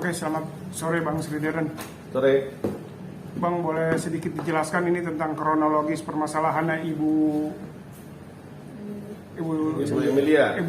Oke, selamat sore Bang Srideren. Sore. Bang, boleh sedikit dijelaskan ini tentang kronologis permasalahannya Ibu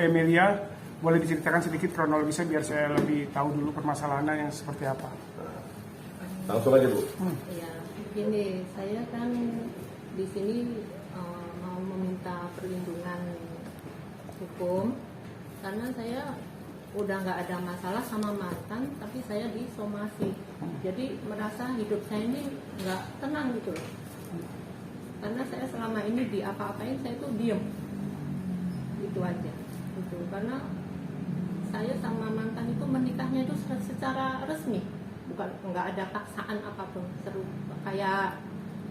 Emilia. Boleh diceritakan sedikit kronologisnya biar saya lebih tahu dulu permasalahannya yang seperti apa. Langsung aja Bu. Ya, gini, saya kan di sini mau meminta perlindungan hukum karena saya udah nggak ada masalah sama mantan, tapi saya disomasi. Jadi merasa hidup saya ini nggak tenang gitu loh. Karena saya selama ini diapa-apain saya tuh diem, itu aja. Gitu. Karena saya sama mantan itu menikahnya itu secara resmi, bukan nggak ada paksaan apapun. Seru kayak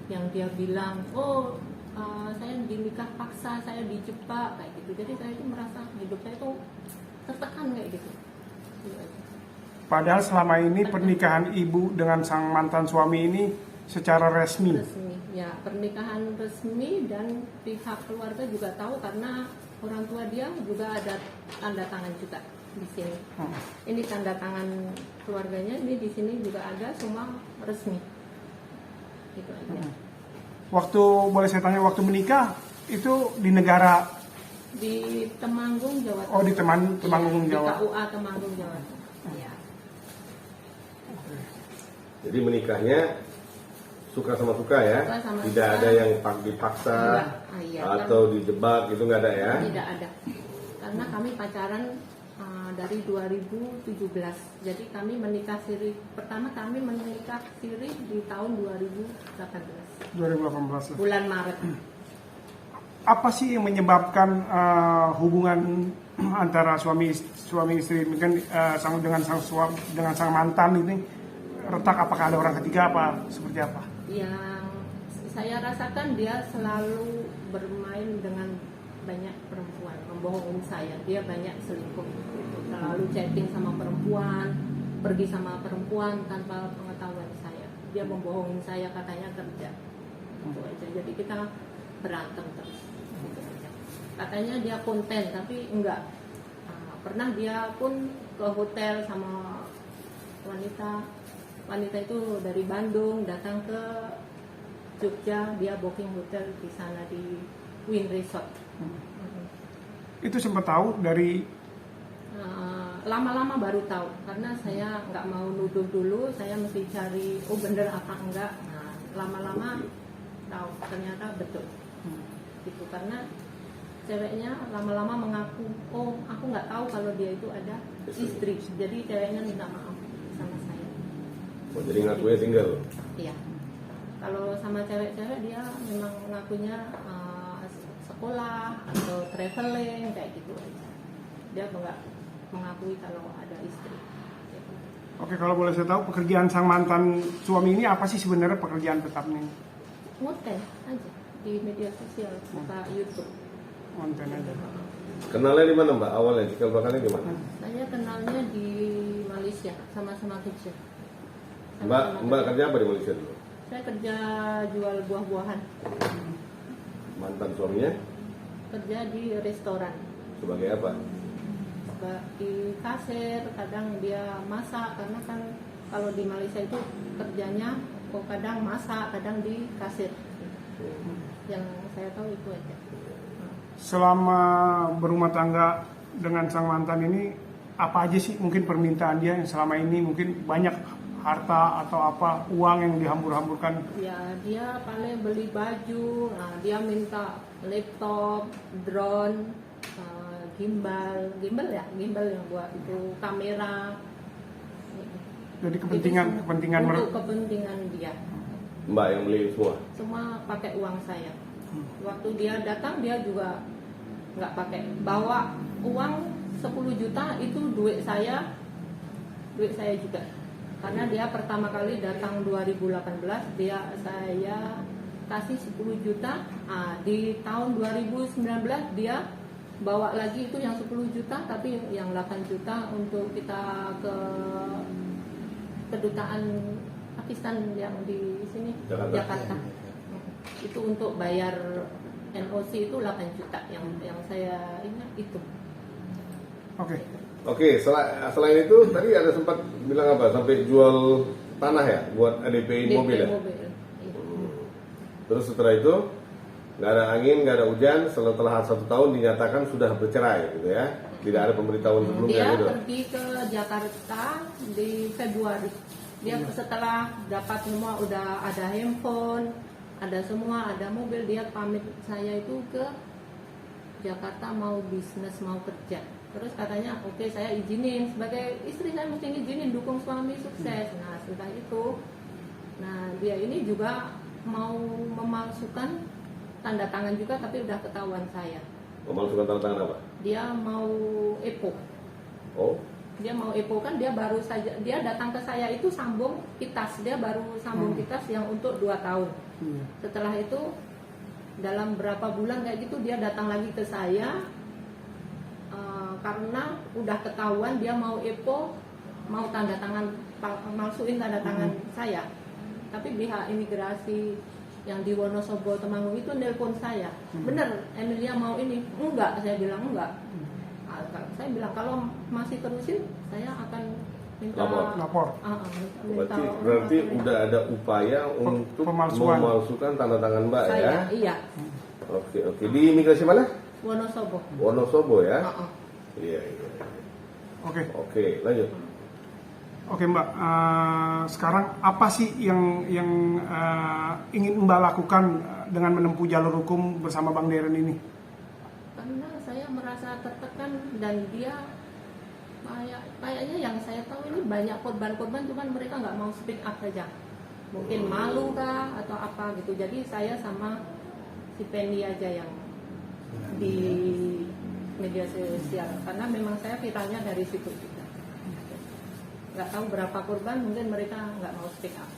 yang dia bilang, saya dinikah paksa, saya dijebak kayak gitu. Jadi saya itu merasa hidup saya itu tertekan kayak gitu. Padahal selama ini pernikahan ibu dengan sang mantan suami ini secara resmi. Ya, pernikahan resmi dan pihak keluarga juga tahu karena orang tua dia juga ada tanda tangan juga di sini. Ini tanda tangan keluarganya, ini di sini juga ada, semua resmi. Gitu aja. Waktu boleh saya tanya, waktu menikah itu di negara Di Temanggung, Jawa Tengah. Oh, di Temanggung, Jawa. Di KUA Temanggung, Jawa Tengah. Ya. Jadi menikahnya suka sama suka ya? Suka sama tidak suka. ada yang dipaksa atau dijebak, itu nggak ada ya? Tidak ada. Karena kami pacaran dari 2017. Jadi kami menikah siri. Pertama kami menikah siri di tahun 2018. 2018. Bulan Maret. Apa sih yang menyebabkan hubungan antara suami istri mungkin dengan sang mantan ini retak? Apakah ada orang ketiga apa seperti apa? Yang saya rasakan dia selalu bermain dengan banyak perempuan, membohongin saya. Dia banyak selingkuh, selalu chatting sama perempuan, pergi sama perempuan tanpa pengetahuan saya. Dia membohongin saya, katanya kerja. Itu aja. Jadi kita berantem terus. Gitu aja. Katanya dia konten, tapi enggak. Pernah dia pun ke hotel sama wanita itu dari Bandung datang ke Jogja, dia booking hotel di sana di Win Resort. Itu sempat tahu dari lama-lama baru tahu, karena saya nggak mau nuduh dulu, saya mesti cari bener apa enggak. Nah, lama-lama tahu ternyata betul. Gitu, karena ceweknya lama-lama mengaku, aku nggak tahu kalau dia itu ada istri. Jadi ceweknya minta maaf sama saya. Jadi ngakunya single? Iya. Kalau sama cewek-cewek dia memang ngakunya sekolah atau traveling kayak gitu aja. Dia nggak mengakui kalau ada istri. Oke, kalau boleh saya tahu pekerjaan sang mantan suami ini apa sih sebenarnya pekerjaan tetapnya? Konten aja di media sosial, buka YouTube. Konten aja. Kenalnya di mana Mbak awalnya? Cikal bakalnya gimana? Saya kenalnya di Malaysia, sama-sama kerja. Mbak kerja apa di Malaysia dulu? Saya kerja jual buah-buahan. Mantan suaminya? Kerja di restoran. Sebagai apa? Di kasir, kadang dia masak, karena kan kalau di Malaysia itu kerjanya kadang masak, kadang di kasir. Yang saya tahu itu aja. Selama berumah tangga dengan sang mantan ini, apa aja sih mungkin permintaan dia yang selama ini mungkin banyak harta atau apa, uang yang dihambur-hamburkan? Ya, dia paling beli baju, dia minta laptop, drone, gimbal yang buat itu kamera. Jadi kepentingan untuk kepentingan dia. Mbak yang beli semua? Semua pakai uang saya. Waktu dia datang dia juga nggak pakai, bawa uang 10 juta itu duit saya juga. Karena dia pertama kali datang 2018, saya kasih 10 juta. Di tahun 2019 dia bawa lagi itu yang 10 juta, tapi yang 8 juta untuk kita ke kedutaan Pakistan yang di sini, Jakarta. Itu untuk bayar NOC itu 8 juta yang saya ingat itu. Oke. Oke, selain itu tadi ada sempat bilang apa? Sampai jual tanah ya buat DP mobil ya? Mobil. Iya. Terus setelah itu nggak ada angin, nggak ada hujan, setelah 1 tahun dinyatakan sudah bercerai gitu ya? Tidak ada pemberitahuan sebelumnya Dia gitu? pergi ke Jakarta di Februari. Dia setelah dapat semua, udah ada handphone, ada semua, ada mobil, dia pamit saya itu ke Jakarta mau bisnis, mau kerja. Terus katanya, oke, saya izinin, sebagai istri saya mesti izinin dukung suami sukses. Nah setelah itu, nah dia ini juga mau memalsukan tanda tangan juga, tapi udah ketahuan saya. Memalsukan tanda tangan apa? Dia mau EPO. Oh, Dia mau EPO kan, dia baru saja, dia datang ke saya itu sambung kitas, dia baru sambung kitas yang untuk 2 tahun. Setelah itu dalam berapa bulan kayak gitu dia datang lagi ke saya, karena udah ketahuan dia mau EPO, mau tanda tangan, malsuin tanda tangan saya. Tapi pihak imigrasi yang di Wonosobo Temanggung itu nelpon saya, bener Emilia mau ini? Enggak, saya bilang enggak. Saya bilang kalau masih terusin saya akan minta Lapor. berarti udah ada upaya untuk Pemalsuan. memalsukan tanda tangan Mbak ya? saya, iya, Oke, di imigrasi mana? Wonosobo. Wonosobo ya? Uh-uh. Iya. Oke, Lanjut. oke Mbak. Sekarang apa sih yang ingin Mbak lakukan dengan menempuh jalur hukum bersama Bang Deren ini? Karena saya merasa tertekan dan dia kayaknya yang saya tahu ini banyak korban-korban, cuman mereka nggak mau speak up saja. Mungkin malu kah atau apa gitu. Jadi saya sama si Penny aja yang di media sosial, karena memang saya viralnya dari situ juga. Nggak tahu berapa korban, mungkin mereka nggak mau speak up.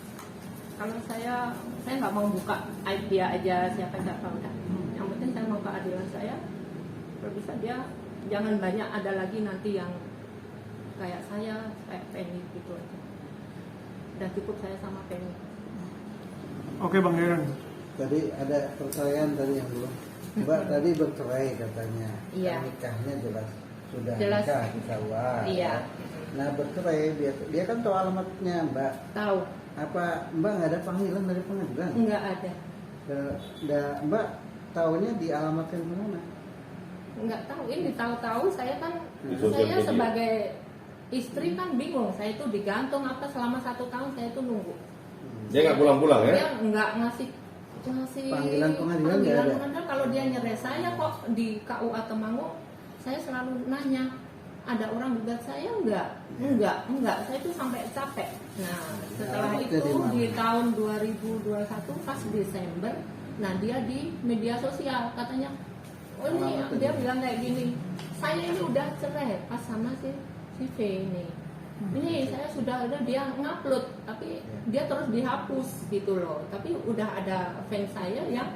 Kalau saya nggak mau buka aib dia aja, siapa udah. Yang penting saya mau keadilan saya. Kalau bisa dia jangan banyak ada lagi nanti yang kayak saya, kayak Penny gitu aja. Udah cukup saya sama Penny. Oke Bang Deren. Tadi ada pertanyaan tadi yang belum. Mbak tadi bercerai katanya. Iya. Nikahnya jelas sudah Jelas. nikah ketahuan. Iya. Nah bercerai dia kan tahu alamatnya Mbak. Tahu? Apa Mbak nggak ada panggilan dari pengadilan? Enggak ada. Mbak tahunya dialamatkan ke mana? Enggak tahu, ini tahu-tahu saya kan, Di sosial saya media. sebagai istri kan bingung, saya itu digantung apa selama 1 tahun saya itu nunggu. Dia nggak pulang-pulang ya? Dia enggak ngasih Panggilan pengadilan nggak ada? pengadilan. Kalau dia nyerah saya kok di KUA Temanggung, saya selalu nanya, ada orang gugat saya enggak? Enggak, saya itu sampai capek. Nah setelah alamatnya itu di mana? di tahun 2021 pas Desember, nah dia di media sosial katanya, oh ini Alamatnya dia di mana? bilang kayak gini, saya ini udah cerai pas sama si V ini. Ini saya sudah ada, dia ngupload tapi dia terus dihapus gitu loh. Tapi udah ada fans saya yang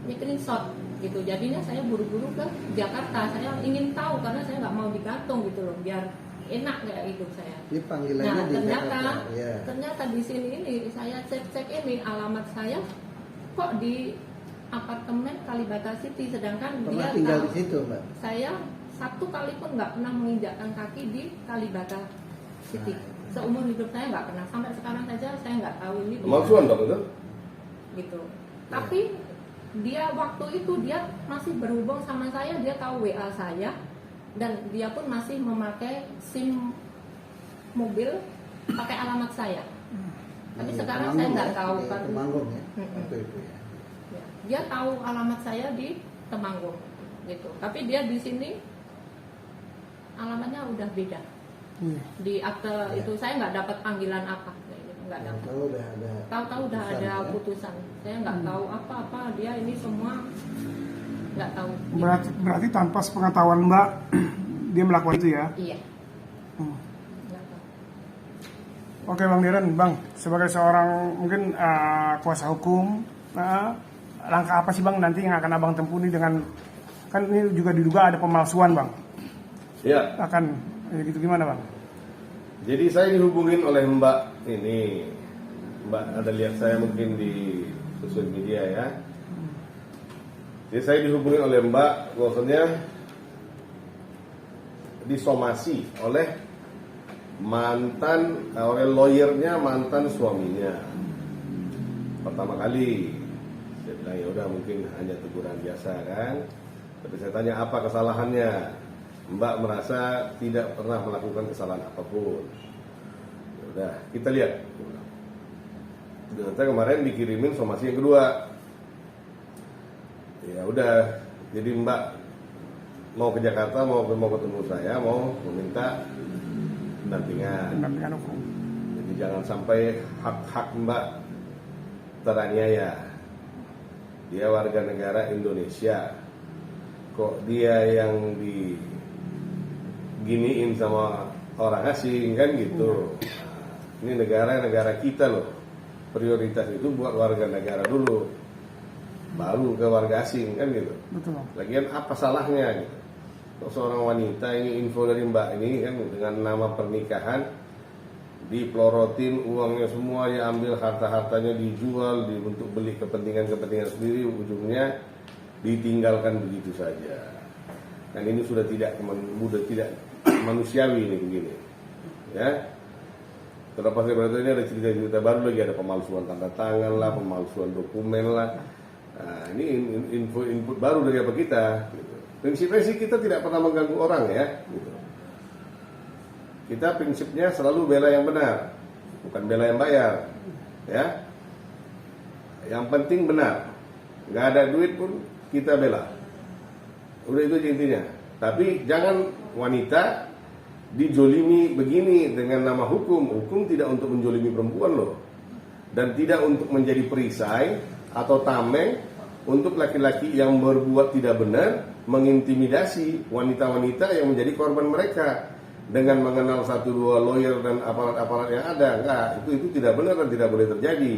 screenshot gitu. Jadinya saya buru-buru ke Jakarta. Saya ingin tahu karena saya nggak mau digantung gitu loh, biar enak kayak hidup saya. Ini panggilannya Nah di ternyata Jakarta. Ya. ternyata di sini ini saya cek ini alamat saya kok di apartemen Kalibata City, sedangkan Pernah dia tinggal tahu di situ Mbak? saya 1 kali pun nggak pernah menginjakkan kaki di Kalibata City. Seumur hidup saya nggak pernah, sampai sekarang saja saya nggak tahu ini dia. Pemalsuan dong itu? Gitu. Tapi dia waktu itu dia masih berhubung sama saya, dia tahu WA saya dan dia pun masih memakai SIM mobil pakai alamat saya. Tapi Di sekarang Temanggung saya nggak ya? tahu Di kan. Temanggung ya. Mm-mm. Waktu itu ya. Ya, dia tahu alamat saya di Temanggung gitu. Tapi dia di sini alamatnya udah beda. Iya. Di akte Ya. itu saya nggak dapat panggilan apa kayak gitu, nggak Yang dapat. tahu udah ada. Tahu-tahu udah putusan, ada ya. putusan. Saya nggak tahu apa-apa, dia ini semua nggak tahu. Berarti tanpa sepengetahuan Mbak dia melakukan itu ya? Iya. Hmm. Nggak tahu. Oke Bang Deren, Bang, sebagai seorang mungkin kuasa hukum, langkah apa sih Bang nanti yang akan Abang tempuh nih dengan, kan ini juga diduga ada pemalsuan Bang, Ya. akan gitu gimana Bang? Jadi saya dihubungin oleh Mbak ini. Mbak ada lihat saya mungkin di sosial media ya. Jadi saya dihubungin oleh Mbak, bahwasanya disomasi oleh oleh lawyernya mantan suaminya. Pertama kali saya bilang ya udah mungkin hanya teguran biasa kan. Tapi saya tanya apa kesalahannya. Mbak merasa tidak pernah melakukan kesalahan apapun. Ya udah kita lihat. Ternyata kemarin dikirimin somasi yang kedua. Ya udah, jadi Mbak mau ke Jakarta, mau ketemu saya, mau meminta pendampingan. Pendampingan hukum. Jadi jangan sampai hak-hak Mbak teraniaya. Dia warga negara Indonesia, kok dia yang diginiin sama orang asing kan gitu. Nah, ini negara kita loh. Prioritas itu buat warga negara dulu, baru ke warga asing kan gitu. Betul. Lagian apa salahnya gitu? Kalau seorang wanita ini info dari Mbak ini kan dengan nama pernikahan dipelorotin, uangnya semua diambil, harta-hartanya dijual untuk beli kepentingan sendiri, ujungnya ditinggalkan begitu saja. Dan ini sudah tidak manusiawi ini begini. Ya. Terlepas dari itu, ini ada cerita-cerita baru lagi, ada pemalsuan tanda tangan lah, pemalsuan dokumen lah. Nah, ini input baru dari apa kita. Gitu. Prinsipnya sih kita tidak pernah mengganggu orang ya. Gitu. Kita prinsipnya selalu bela yang benar, bukan bela yang bayar. Ya. Yang penting benar. Nggak ada duit pun kita bela. Udah itu intinya. Tapi jangan wanita dijolimi begini dengan nama hukum. Hukum tidak untuk menjolimi perempuan loh. Dan tidak untuk menjadi perisai atau tameng untuk laki-laki yang berbuat tidak benar, mengintimidasi wanita-wanita yang menjadi korban mereka dengan mengenal 1-2 lawyer dan aparat-aparat yang ada. Enggak, itu tidak benar dan tidak boleh terjadi.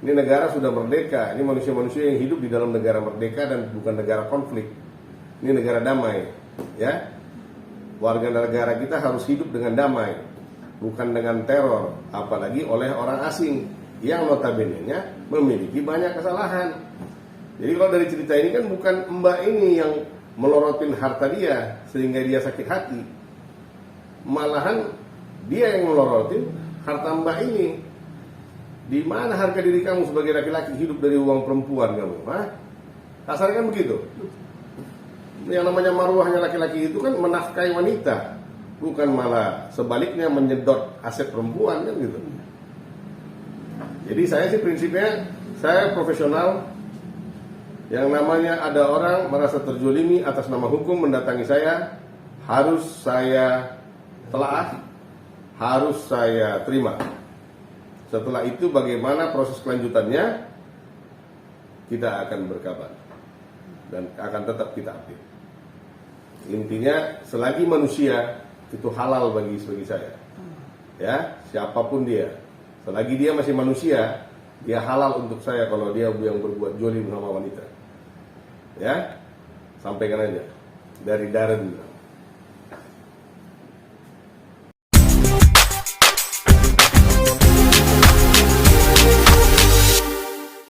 Ini negara sudah merdeka. Ini manusia-manusia yang hidup di dalam negara merdeka dan bukan negara konflik. Ini negara damai, ya. Warga negara kita harus hidup dengan damai, bukan dengan teror, apalagi oleh orang asing yang notabene-nya memiliki banyak kesalahan. Jadi kalau dari cerita ini kan bukan Mbak ini yang melorotin harta dia sehingga dia sakit hati, malahan dia yang melorotin harta Mbak ini. Di mana harga diri kamu sebagai laki-laki hidup dari uang perempuan kamu? Hah? Kasarnya kan begitu. Yang namanya maruahnya laki-laki itu kan menafkahi wanita, bukan malah sebaliknya menyedot aset perempuan kan gitu. Jadi saya sih prinsipnya, saya profesional. Yang namanya ada orang merasa terjolimi atas nama hukum mendatangi saya, harus saya telaah, harus saya terima. Setelah itu bagaimana proses kelanjutannya, kita akan berkabar dan akan tetap kita update. Intinya selagi manusia itu halal bagi saya, ya siapapun dia, selagi dia masih manusia, dia halal untuk saya kalau dia yang berbuat jolim sama wanita, ya sampaikan aja dari Darren.